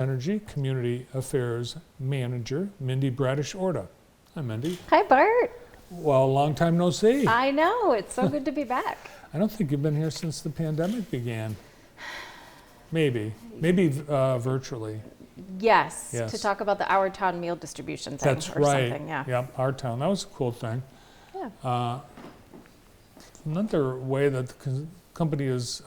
Energy Community Affairs Manager, Mindy Bradish Orta. Hi, Mindy. Hi, Bart. Well, long time no see. I know. It's so good to be back. I don't think you've been here since the pandemic began. Maybe virtually. Yes, Yes. to talk about the Our Town meal distribution thing That's or right. something. Yeah. Yep, Our Town. That was a cool thing. Yeah. Another way that the company is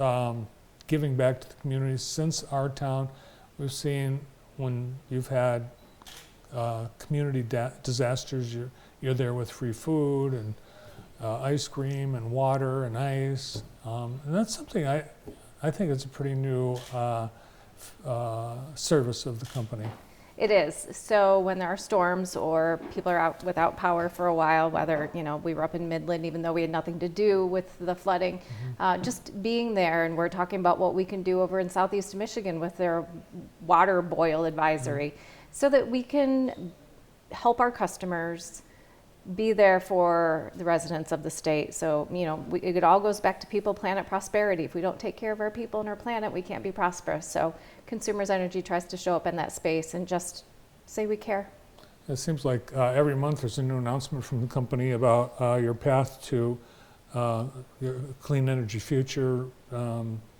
giving back to the community since Our Town, we've seen when you've had community disasters, you're there with free food and ice cream and water and ice. And that's something I think it's a pretty new service of the company. It is. So when there are storms or people are out without power for a while, whether, we were up in Midland, even though we had nothing to do with the flooding, just being there, and we're talking about what we can do over in Southeast Michigan with their water boil advisory, so that we can help our customers be there for the residents of the state. So, it all goes back to people, planet, prosperity. If we don't take care of our people and our planet, we can't be prosperous. So Consumers Energy tries to show up in that space and just say we care. It seems like every month there's a new announcement from the company about your path to your clean energy future,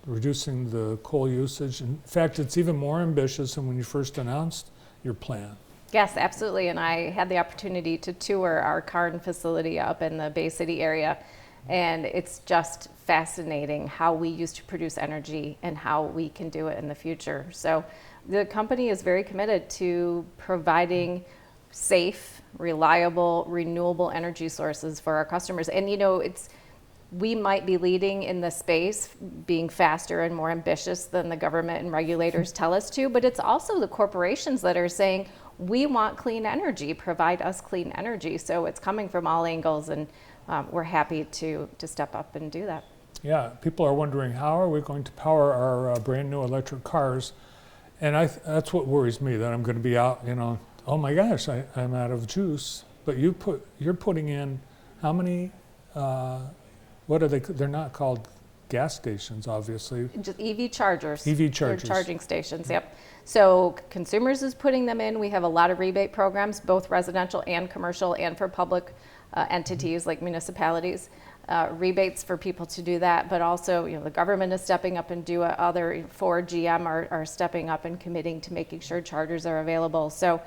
reducing the coal usage. In fact, it's even more ambitious than when you first announced your plan. Yes, absolutely. And I had the opportunity to tour our Karn facility up in the Bay City area. And it's just fascinating how we used to produce energy and how we can do it in the future. So the company is very committed to providing safe, reliable, renewable energy sources for our customers. And we might be leading in the space, being faster and more ambitious than the government and regulators tell us to, but it's also the corporations that are saying, we want clean energy, provide us clean energy. So it's coming from all angles, and we're happy to step up and do that. Yeah, people are wondering, how are we going to power our brand new electric cars? And that's what worries me, that I'm going to be out, oh my gosh, I'm out of juice. But you're putting in how many, what are they? They're not called gas stations, obviously. Just EV chargers. EV chargers. They're charging stations, yep. So Consumers is putting them in. We have a lot of rebate programs, both residential and commercial, and for public entities like municipalities. Rebates for people to do that, but also, the government is stepping up and other Ford, GM are stepping up and committing to making sure chargers are available. So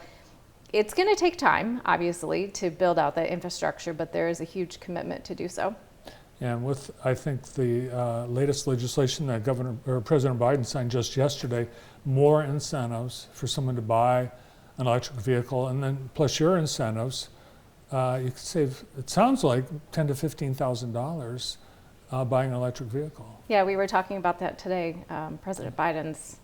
it's going to take time, obviously, to build out that infrastructure, but there is a huge commitment to do so. And with, I think, the latest legislation that President Biden signed just yesterday, more incentives for someone to buy an electric vehicle, and then plus your incentives, you could save, it sounds like, $10,000 to $15,000 buying an electric vehicle. Yeah, we were talking about that today, President Biden's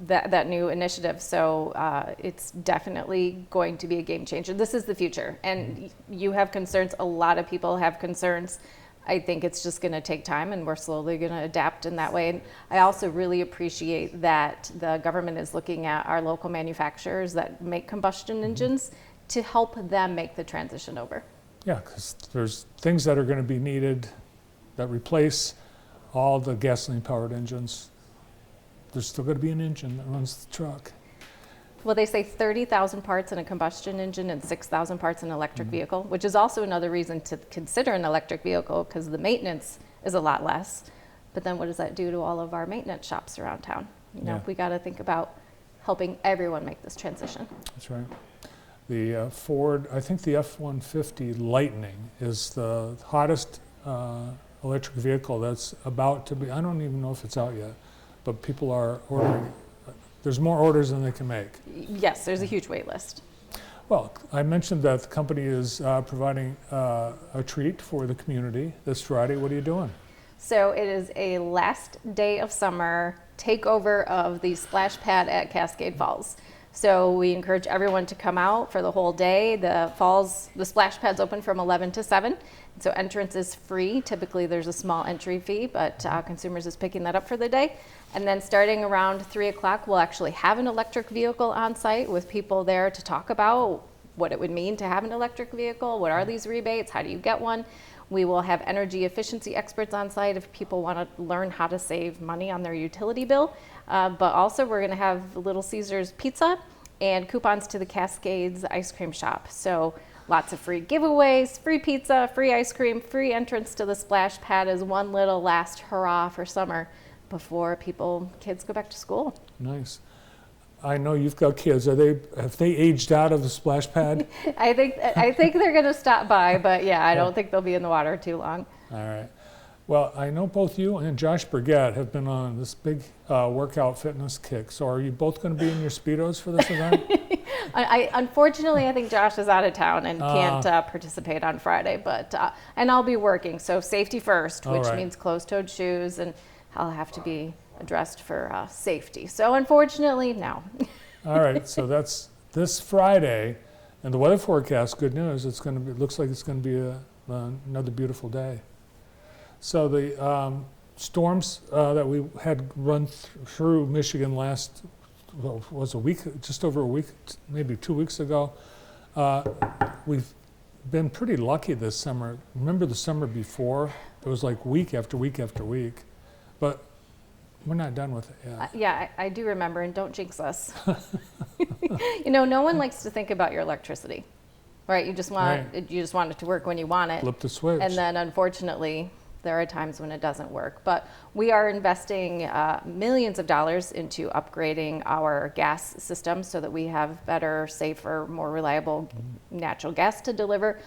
that new initiative. So it's definitely going to be a game changer. This is the future, and you have concerns. A lot of people have concerns. I think it's just going to take time, and we're slowly going to adapt in that way. And I also really appreciate that the government is looking at our local manufacturers that make combustion engines to help them make the transition over. Yeah, because there's things that are going to be needed that replace all the gasoline-powered engines. There's still going to be an engine that runs the truck. Well, they say 30,000 parts in a combustion engine and 6,000 parts in an electric vehicle, which is also another reason to consider an electric vehicle, because the maintenance is a lot less. But then what does that do to all of our maintenance shops around town? We got to think about helping everyone make this transition. That's right. The Ford, I think the F-150 Lightning is the hottest electric vehicle that's about to be, I don't even know if it's out yet, but people are ordering. There's more orders than they can make. Yes, there's a huge wait list. Well, I mentioned that the company is providing a treat for the community this Friday. What are you doing? So it is a last day of summer takeover of the splash pad at Cascade Falls. So we encourage everyone to come out for the whole day. The splash pad's open from 11 to 7. So entrance is free. Typically there's a small entry fee, but Consumers is picking that up for the day. And then starting around 3 o'clock, we'll actually have an electric vehicle on site with people there to talk about what it would mean to have an electric vehicle. What are these rebates? How do you get one? We will have energy efficiency experts on site if people want to learn how to save money on their utility bill. But also we're going to have Little Caesars Pizza and coupons to the Cascades ice cream shop. So lots of free giveaways, free pizza, free ice cream, free entrance to the splash pad as one little last hurrah for summer before kids go back to school. Nice. I know you've got kids. Have they aged out of the splash pad? I think they're going to stop by, but yeah, I don't think they'll be in the water too long. All right. Well, I know both you and Josh Burgett have been on this big workout fitness kick. So are you both going to be in your Speedos for this event? Unfortunately, I think Josh is out of town and can't participate on Friday, but and I'll be working, so safety first, which means closed-toed shoes, and I'll have to be dressed for safety. So unfortunately, no. All right, so that's this Friday, and the weather forecast. Good news. It looks like it's going to be another beautiful day. So the storms that we had run through Michigan was a week, just over a week, maybe 2 weeks ago. We've been pretty lucky this summer. Remember the summer before? It was like week after week after week, but we're not done with it yet. Yeah, I do remember, and don't jinx us. No one likes to think about your electricity, right? You just want it to work when you want it. Flip the switch. And then unfortunately, there are times when it doesn't work. But we are investing millions of dollars into upgrading our gas system so that we have better, safer, more reliable natural gas to deliver,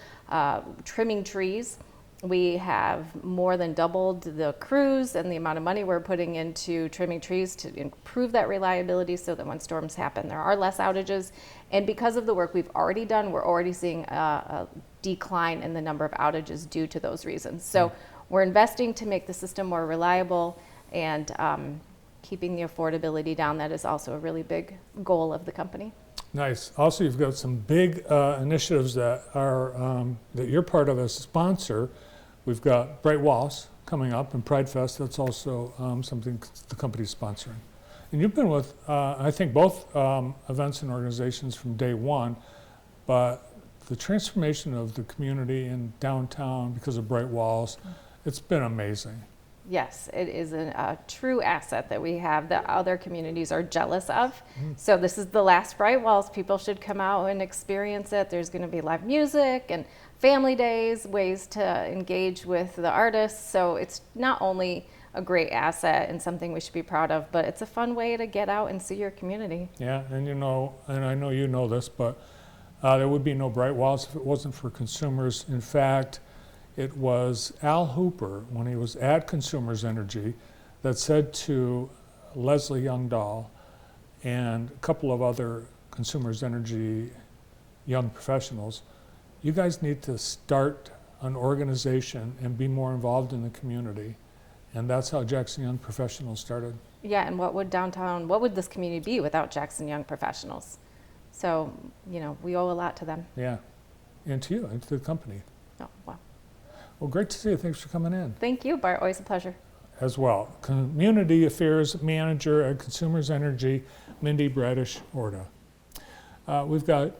trimming trees. We have more than doubled the crews and the amount of money we're putting into trimming trees to improve that reliability so that when storms happen, there are less outages. And because of the work we've already done, we're already seeing a decline in the number of outages due to those reasons. So we're investing to make the system more reliable and keeping the affordability down. That is also a really big goal of the company. Nice. Also, you've got some big initiatives that you're part of as a sponsor. We've got Bright Walls coming up and Pride Fest. That's also something the company's sponsoring. And you've been with, I think, both events and organizations from day one, but the transformation of the community in downtown because of Bright Walls, it's been amazing. Yes, it is a true asset that we have that other communities are jealous of. So this is the last Bright Walls. People should come out and experience it. There's going to be live music and family days, ways to engage with the artists. So it's not only a great asset and something we should be proud of, but it's a fun way to get out and see your community. Yeah, and and I know you know this, but there would be no Bright Walls if it wasn't for consumers. In fact, it was Al Hooper, when he was at Consumers Energy, that said to Leslie Youngdahl and a couple of other Consumers Energy young professionals, you guys need to start an organization and be more involved in the community. And that's how Jackson Young Professionals started. Yeah, and what would this community be without Jackson Young Professionals? So, we owe a lot to them. Yeah, and to you, and to the company. Oh, wow. Well, great to see you. Thanks for coming in. Thank you, Bart. Always a pleasure. As well. Community Affairs Manager at Consumers Energy, Mindy Bradish Orta. We've got